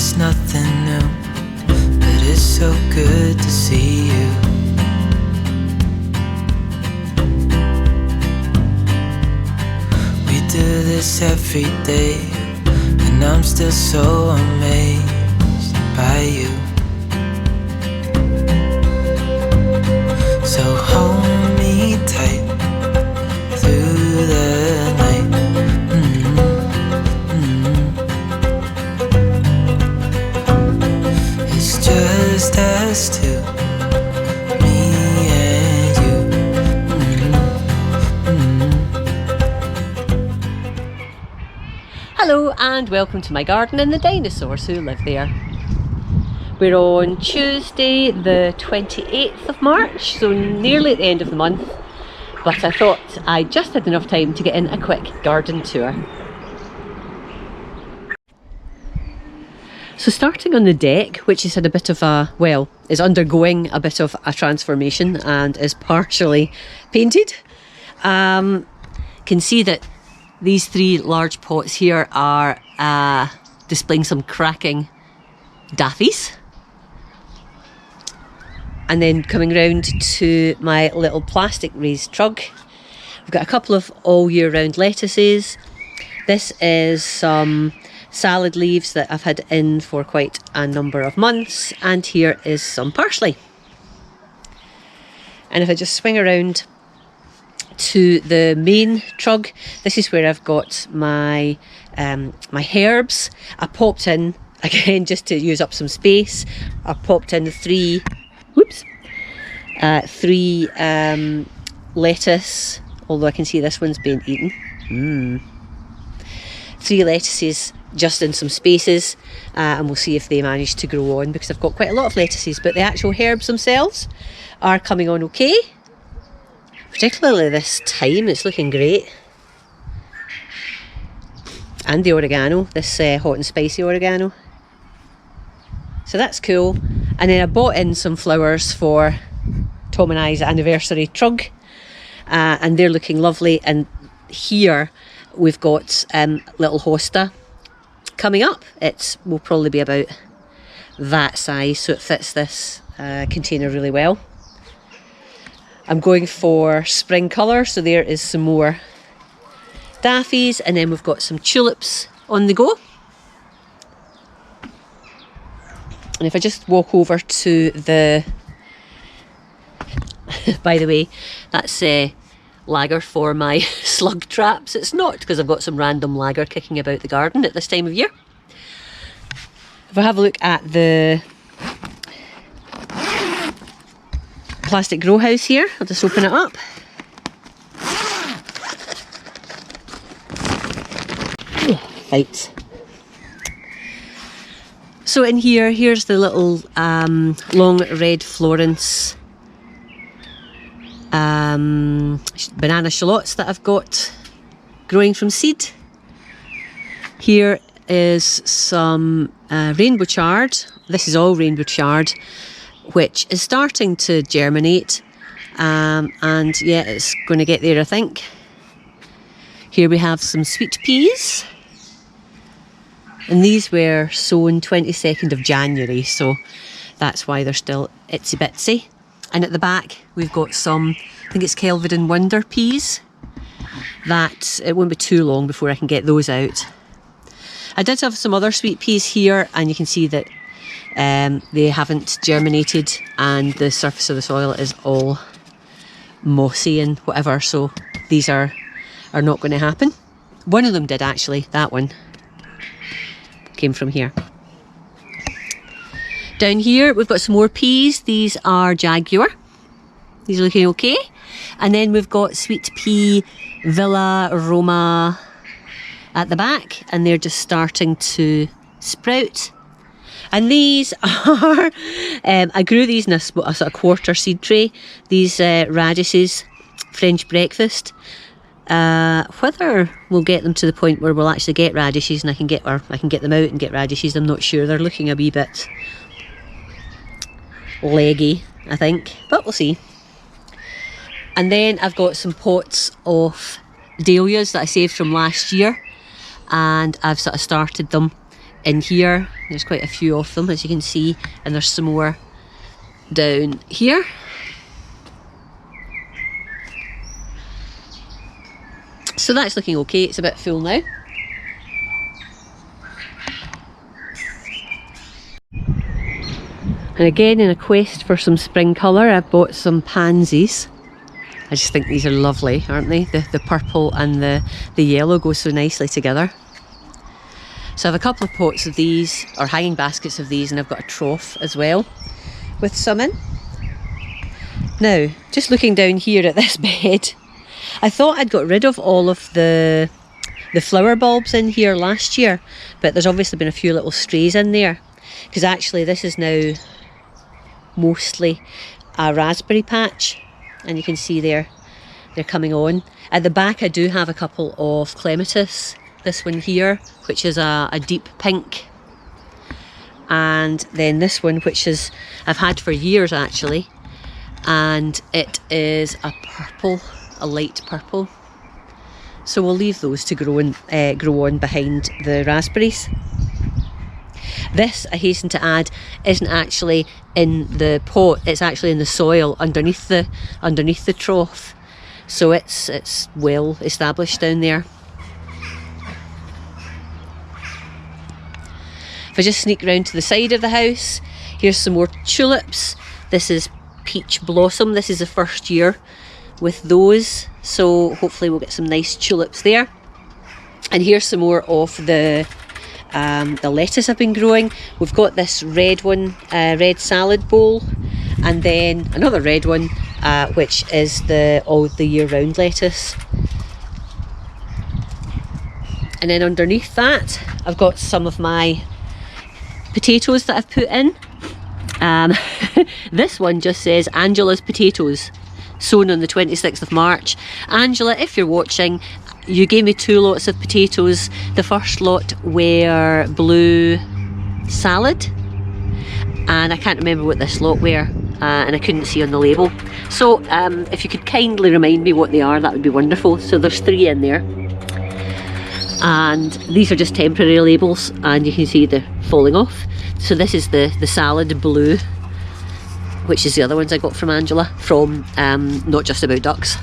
it's nothing new, but it's so good to see you. We do this every day, and I'm still so amazed by you. So hold me tight through the night. It's just us two, me and you. Hello and welcome to my garden and the dinosaurs who live there. We're on Tuesday the 28th of March, so nearly at the end of the month, but I thought I just had enough time to get in a quick garden tour. So starting on the deck, which has had a bit of a, well, is undergoing a bit of a transformation and is partially painted. Can see that these three large pots here are displaying some cracking daffies. And then coming round to my little plastic raised trug, we've got a couple of all year round lettuces. This is some salad leaves that I've had in for quite a number of months, and here is some parsley. And if I just swing around to the main trug, this is where I've got my my herbs. I popped in, again just to use up some space, I popped in three lettuce, although I can see this one's being eaten. 3 lettuces just in some spaces, and we'll see if they manage to grow on, because I've got quite a lot of lettuces, but the actual herbs themselves are coming on okay. Particularly this thyme, it's looking great. And the oregano, this hot and spicy oregano. So that's cool. And then I bought in some flowers for Tom and I's anniversary trug, and they're looking lovely. And here we've got little hosta coming up. It will probably be about that size, so it fits this container really well. I'm going for spring colour, so there is some more daffies, and then we've got some tulips on the go. And if I just walk over to the, by the way, that's lager for my slug traps. It's not, because I've got some random lager kicking about the garden at this time of year. If I have a look at the plastic grow house here, I'll just open it up. Right. So in here, here's the little long red Florence banana shallots that I've got growing from seed. Here is some rainbow chard. This is all rainbow chard, which is starting to germinate, and yeah, it's going to get there, I think. Here we have some sweet peas, and these were sown 22nd of January, so that's why they're still itsy bitsy. And at the back we've got some, I think it's Kelvin and Wonder peas, that it won't be too long before I can get those out. I did have some other sweet peas here, and you can see that they haven't germinated, and the surface of the soil is all mossy and whatever, so these are not going to happen. One of them did actually, that one came from here. Down here we've got some more peas. These are Jaguar. These are looking okay. And then we've got sweet pea Villa Roma at the back, and they're just starting to sprout. And these are, I grew these in a sort of quarter seed tray. These radishes, French breakfast. Whether we'll get them to the point where we'll actually get radishes and I can get them out and get radishes, I'm not sure. They're looking a wee bit leggy, I think, but we'll see. And then I've got some pots of dahlias that I saved from last year, and I've sort of started them in here. There's quite a few of them, as you can see, and there's some more down here. So that's looking okay. It's a bit full now. And again, in a quest for some spring colour, I've bought some pansies. I just think these are lovely, aren't they? The purple and the yellow go so nicely together. So I have a couple of pots of these, or hanging baskets of these, and I've got a trough as well with some in. Now, just looking down here at this bed, I thought I'd got rid of all of the flower bulbs in here last year, but there's obviously been a few little strays in there, because actually this is now mostly a raspberry patch, and you can see they're coming on. At the back I do have a couple of clematis, this one here, which is a deep pink, and then this one, which is I've had for years actually, and it is a purple, a light purple. So we'll leave those to grow on behind the raspberries. This, I hasten to add, isn't actually in the pot, it's actually in the soil underneath the trough. So it's well established down there. If I just sneak round to the side of the house, here's some more tulips. This is peach blossom. This is the first year with those, so hopefully we'll get some nice tulips there. And here's some more of the lettuce I've been growing. We've got this red one, red salad bowl, and then another red one, which is the all the year round lettuce. And then underneath that, I've got some of my potatoes that I've put in. This one just says Angela's potatoes, sown on the 26th of March. Angela, if you're watching, you gave me 2 lots of potatoes. The first lot were blue salad, and I can't remember what this lot were, and I couldn't see on the label. So if you could kindly remind me what they are, that would be wonderful. So there's 3 in there, and these are just temporary labels, and you can see they're falling off. So this is the salad blue, which is the other ones I got from Angela from Not Just About Ducks.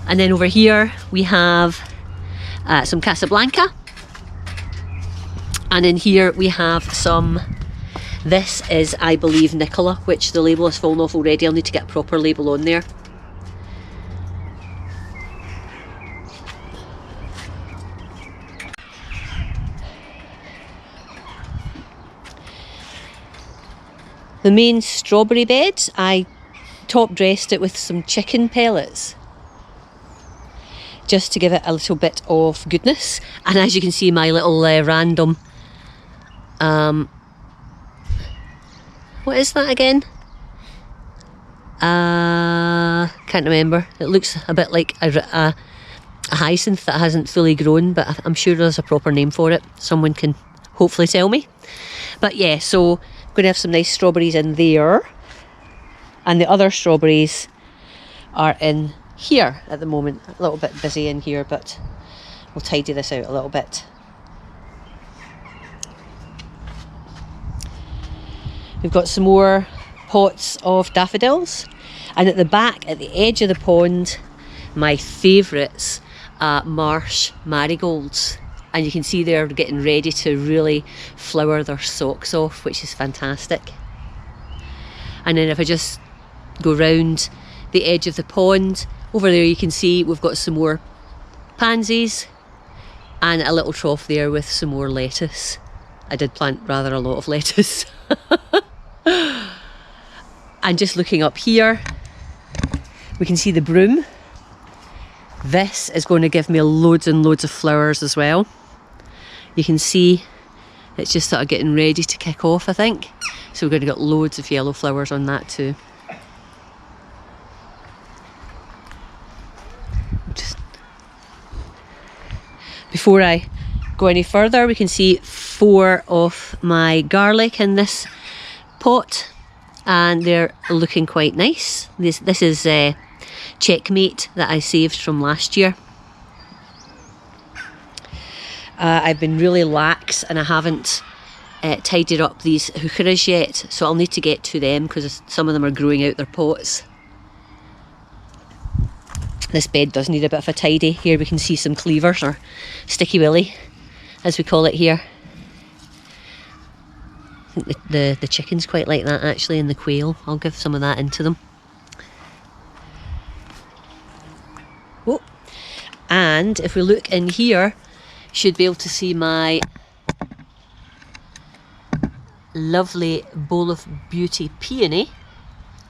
And then over here we have some Casablanca, and in here we have some, this is I believe Nicola, which the label has fallen off already. I'll need to get a proper label on there. The main strawberry bed, I top dressed it with some chicken pellets, just to give it a little bit of goodness. And as you can see, my little random, what is that again? Can't remember. It looks a bit like a hyacinth that hasn't fully grown, but I'm sure there's a proper name for it. Someone can hopefully tell me. But yeah, so I'm going to have some nice strawberries in there, and the other strawberries are in here at the moment. A little bit busy in here, but we'll tidy this out a little bit. We've got some more pots of daffodils, and at the back, at the edge of the pond, my favourites, marsh marigolds. And you can see they're getting ready to really flower their socks off, which is fantastic. And then if I just go round the edge of the pond, over there you can see we've got some more pansies and a little trough there with some more lettuce. I did plant rather a lot of lettuce. And just looking up here, we can see the broom. This is going to give me loads and loads of flowers as well. You can see it's just sort of getting ready to kick off, I think. So we're going to get loads of yellow flowers on that too. Just before I go any further, we can see 4 of my garlic in this pot, and they're looking quite nice. This is Checkmate that I saved from last year. I've been really lax and I haven't tidied up these heucheras yet, so I'll need to get to them because some of them are growing out their pots. This bed does need a bit of a tidy. Here we can see some cleavers, or sticky willy as we call it here. I think the chickens quite like that actually, and the quail. I'll give some of that into them. Oh, and if we look in here, you should be able to see my lovely bowl of beauty peony.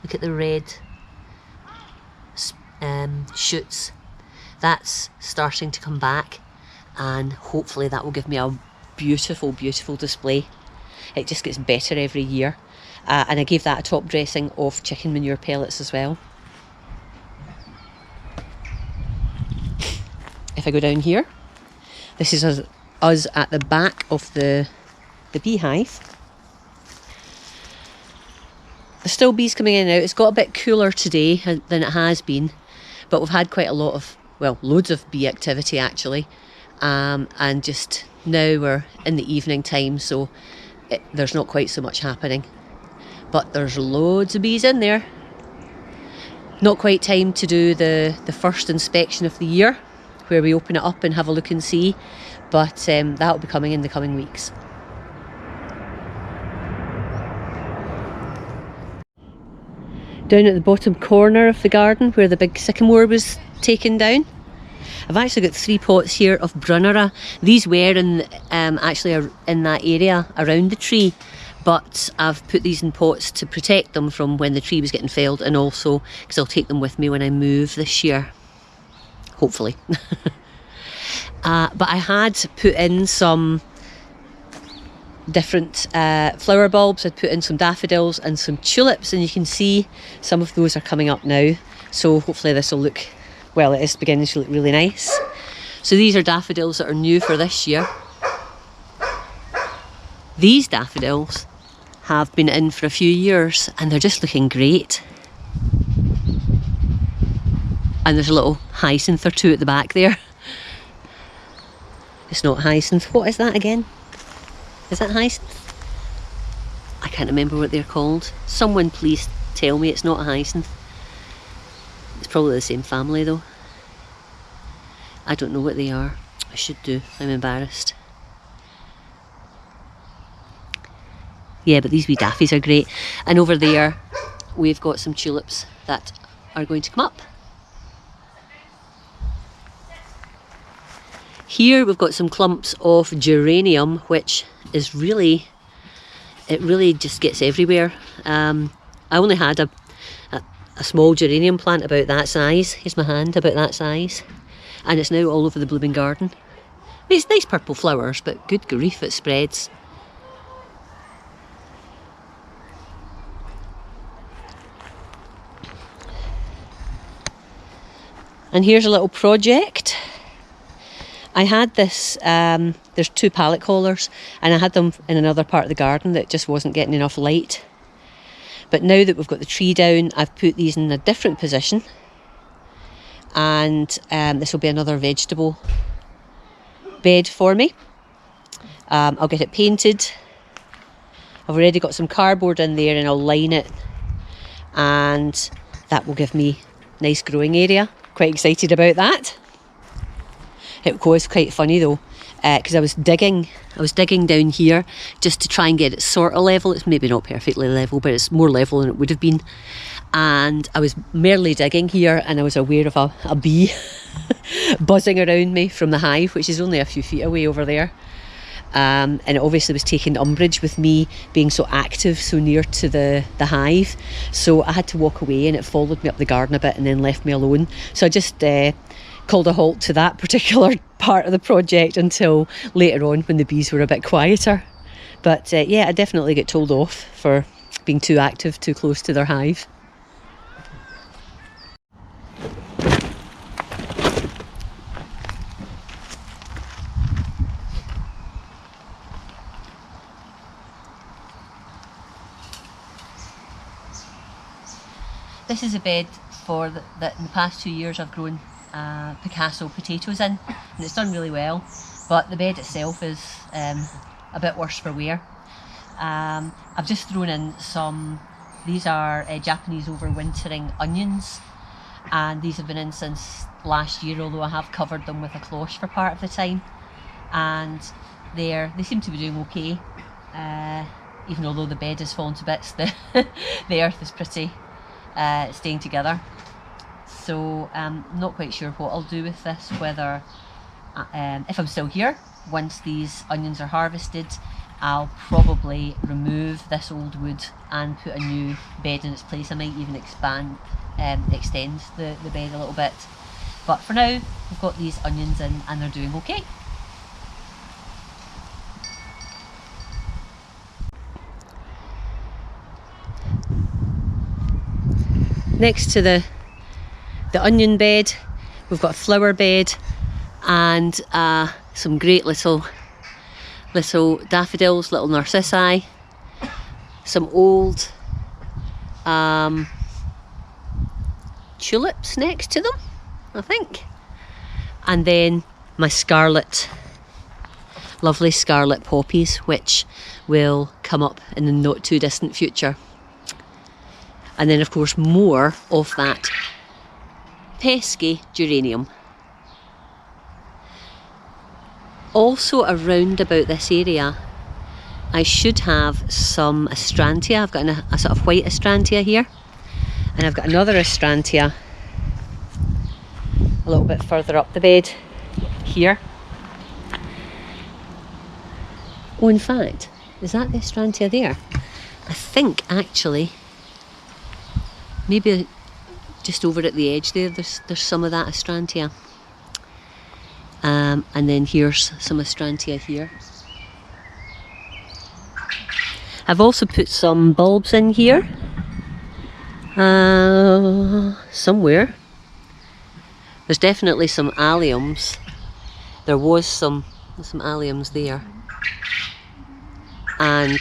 Look at the red shoots. That's starting to come back, and hopefully that will give me a beautiful, beautiful display. It just gets better every year. And I gave that a top dressing of chicken manure pellets as well. If I go down here, this is us at the back of the beehive. There's still bees coming in and out. It's got a bit cooler today than it has been, but we've had quite a lot of, well, loads of bee activity actually. And just now we're in the evening time, so there's not quite so much happening. But there's loads of bees in there. Not quite time to do the first inspection of the year, where we open it up and have a look and see, but that will be coming in the coming weeks. Down at the bottom corner of the garden where the big sycamore was taken down, I've actually got 3 pots here of Brunnera. These were in actually in that area around the tree, but I've put these in pots to protect them from when the tree was getting felled, and also because I'll take them with me when I move this year, hopefully. But I had put in some different flower bulbs. I'd put in some daffodils and some tulips, and you can see some of those are coming up now, so hopefully this will look, well, it is beginning to look really nice. So these are daffodils that are new for this year. These daffodils have been in for a few years and they're just looking great. And there's a little hyacinth or two at the back there. It's not hyacinth. What is that again? Is that hyacinth? I can't remember what they're called. Someone please tell me it's not a hyacinth. It's probably the same family though. I don't know what they are. I should do. I'm embarrassed. Yeah, but these wee daffies are great. And over there we've got some tulips that are going to come up. Here we've got some clumps of geranium, which is really, it really just gets everywhere. I only had a small geranium plant about that size. Here's my hand, about that size. And it's now all over the blooming garden. I mean, it's nice purple flowers, but good grief, it spreads. And here's a little project. I had this, there's 2 pallet collars, and I had them in another part of the garden that just wasn't getting enough light. But now that we've got the tree down, I've put these in a different position, and this will be another vegetable bed for me. I'll get it painted. I've already got some cardboard in there and I'll line it, and that will give me a nice growing area. Quite excited about that. It was quite funny though, because I was digging down here just to try and get it sort of level. It's maybe not perfectly level, but it's more level than it would have been. And I was merely digging here, and I was aware of a bee buzzing around me from the hive, which is only a few feet away over there. And it obviously was taking umbrage with me being so active so near to the hive. So I had to walk away, and it followed me up the garden a bit and then left me alone. So I just called a halt to that particular part of the project until later on when the bees were a bit quieter. But yeah, I definitely get told off for being too active, too close to their hive. This is a bed that in the past 2 years I've grown Picasso potatoes in, and it's done really well. but the bed itself is a bit worse for wear. I've just thrown in some, these are Japanese overwintering onions, and these have been in since last year, although I have covered them with a cloche for part of the time, and they seem to be doing okay, even although the bed has fallen to bits. The earth is pretty staying together. So I'm not quite sure what I'll do with this, whether if I'm still here once these onions are harvested, I'll probably remove this old wood and put a new bed in its place. I might even extend the bed a little bit, but for now we've got these onions in and they're doing okay. Next to the onion bed, we've got a flower bed and some great little daffodils, little narcissi, some old tulips next to them, I think, and then my lovely scarlet poppies, which will come up in the not too distant future. And then of course more of that pesky geranium. Also around about this area I should have some astrantia. I've got a sort of white astrantia here, and I've got another astrantia a little bit further up the bed here. Oh, in fact, is that the astrantia there? I think actually maybe just over at the edge there's some of that astrantia. And then here's some astrantia here. I've also put some bulbs in here somewhere. There's definitely some alliums. There was some alliums there, and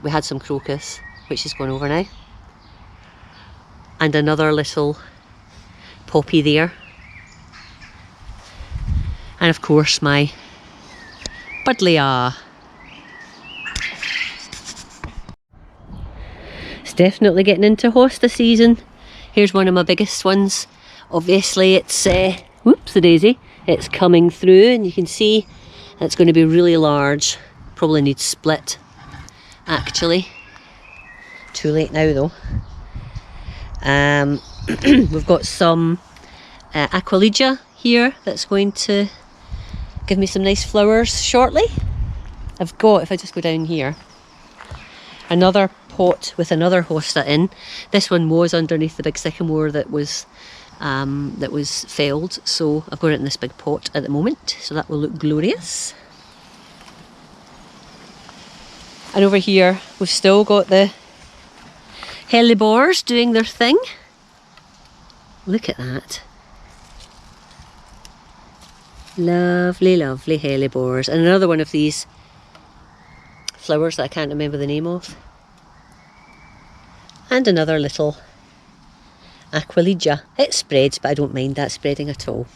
we had some crocus, which is gone over now, and another little poppy there, and of course my buddleia. It's definitely getting into hosta season. Here's one of my biggest ones. Obviously it's whoops a daisy, it's coming through, and you can see it's going to be really large. Probably needs split actually. Too late now though. We've got some Aquilegia here that's going to give me some nice flowers shortly. I've got, if I just go down here, another pot with another hosta in. This one was underneath the big sycamore that was felled, so I've got it in this big pot at the moment, so that will look glorious. And over here we've still got the hellebores doing their thing. Look at that. Lovely, lovely hellebores. And another one of these flowers that I can't remember the name of. And another little Aquilegia. It spreads, but I don't mind that spreading at all.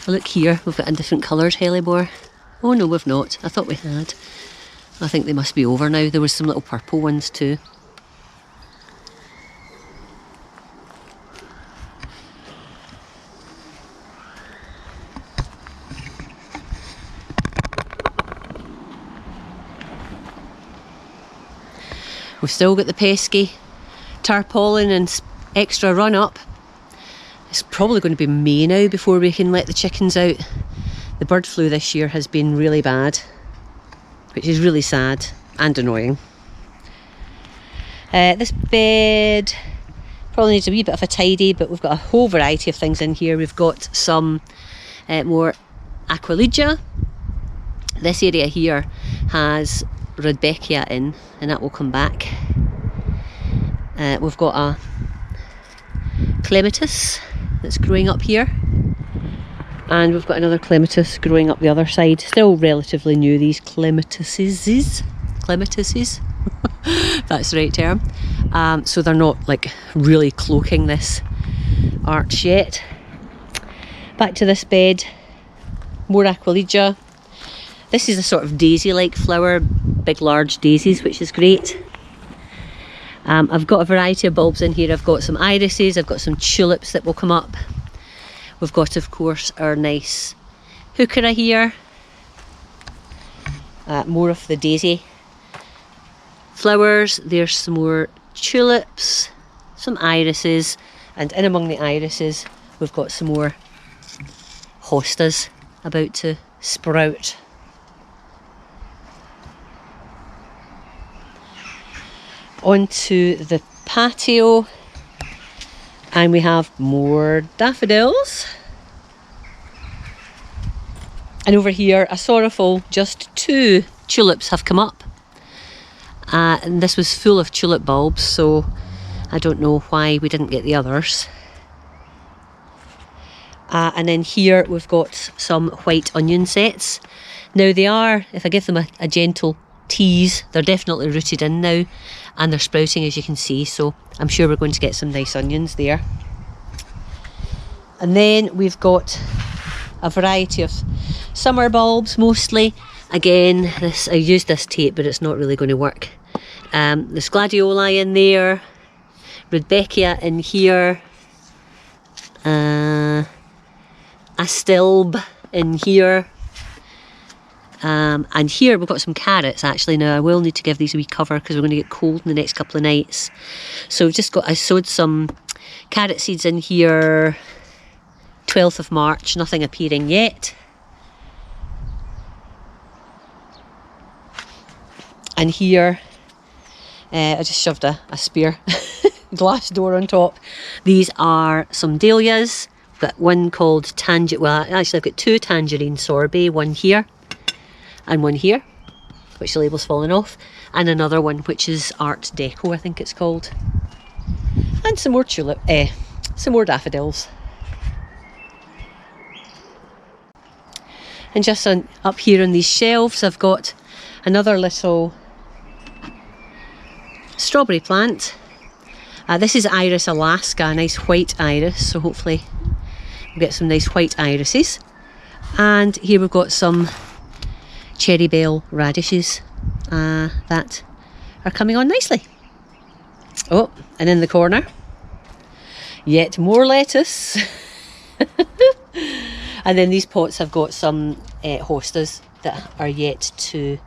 Look here, we've got a different coloured hellebore. Oh no, we've not. I thought we had. I think they must be over now. There was some little purple ones too. We've still got the pesky tarpaulin and extra run up. It's probably going to be May now before we can let the chickens out. The bird flu this year has been really bad, which is really sad and annoying. This bed probably needs a wee bit of a tidy, but we've got a whole variety of things in here. We've got some more Aquilegia. This area here has Rudbeckia in, and that will come back. We've got a clematis that's growing up here, and we've got another clematis growing up the other side. Still relatively new, these clematises. That's the right term. So they're not like really cloaking this arch yet. Back to this bed. more Aquilegia. This is a sort of daisy-like flower, big large daisies, which is great. I've got a variety of bulbs in here. I've got some irises, I've got some tulips that will come up. We've got, of course, our nice heuchera here. More of the daisy flowers. There's some more tulips, some irises, and in among the irises we've got some more hostas about to sprout. Onto the patio, and we have more daffodils. And over here, a sorrowful, just 2 tulips have come up. And this was full of tulip bulbs, so I don't know why we didn't get the others. And then here we've got some white onion sets. Now they are, if I give them a gentle tease, they're definitely rooted in now, and they're sprouting, as you can see, so I'm sure we're going to get some nice onions there. And then we've got a variety of summer bulbs mostly. Again, I used this tape, but it's not really going to work. There's gladioli in there, rudbeckia in here, astilbe in here, and here we've got some carrots actually. Now I will need to give these a wee cover because we're going to get cold in the next couple of nights. So we've just got, I sowed some carrot seeds in here 12th of March, nothing appearing yet. And here, I just shoved a spare glass door on top. These are some dahlias. I've got one called well actually I've got 2 tangerine sorbet, one here and one here, which the label's fallen off, and another one which is Art Deco, I think it's called. And some more some more daffodils. And just up here on these shelves I've got another little strawberry plant. This is Iris Alaska, a nice white iris, so hopefully we'll get some nice white irises. And here we've got some cherry bell radishes that are coming on nicely. Oh, and in the corner, yet more lettuce. And then these pots have got some hostas that are yet to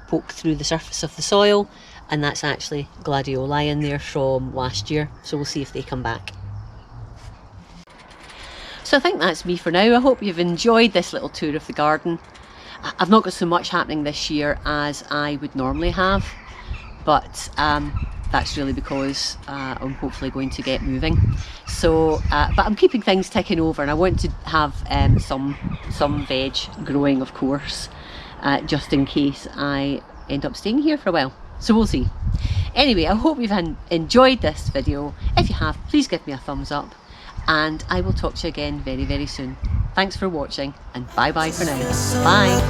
poke through the surface of the soil, and that's actually gladioli in there from last year, so we'll see if they come back. So I think that's me for now. I hope you've enjoyed this little tour of the garden. I've not got so much happening this year as I would normally have, but that's really because I'm hopefully going to get moving. So, but I'm keeping things ticking over, and I want to have some veg growing, of course, just in case I end up staying here for a while. So we'll see. Anyway, I hope you've enjoyed this video. If you have, please give me a thumbs up, and I will talk to you again very, very soon. Thanks for watching, and bye bye for now. Bye.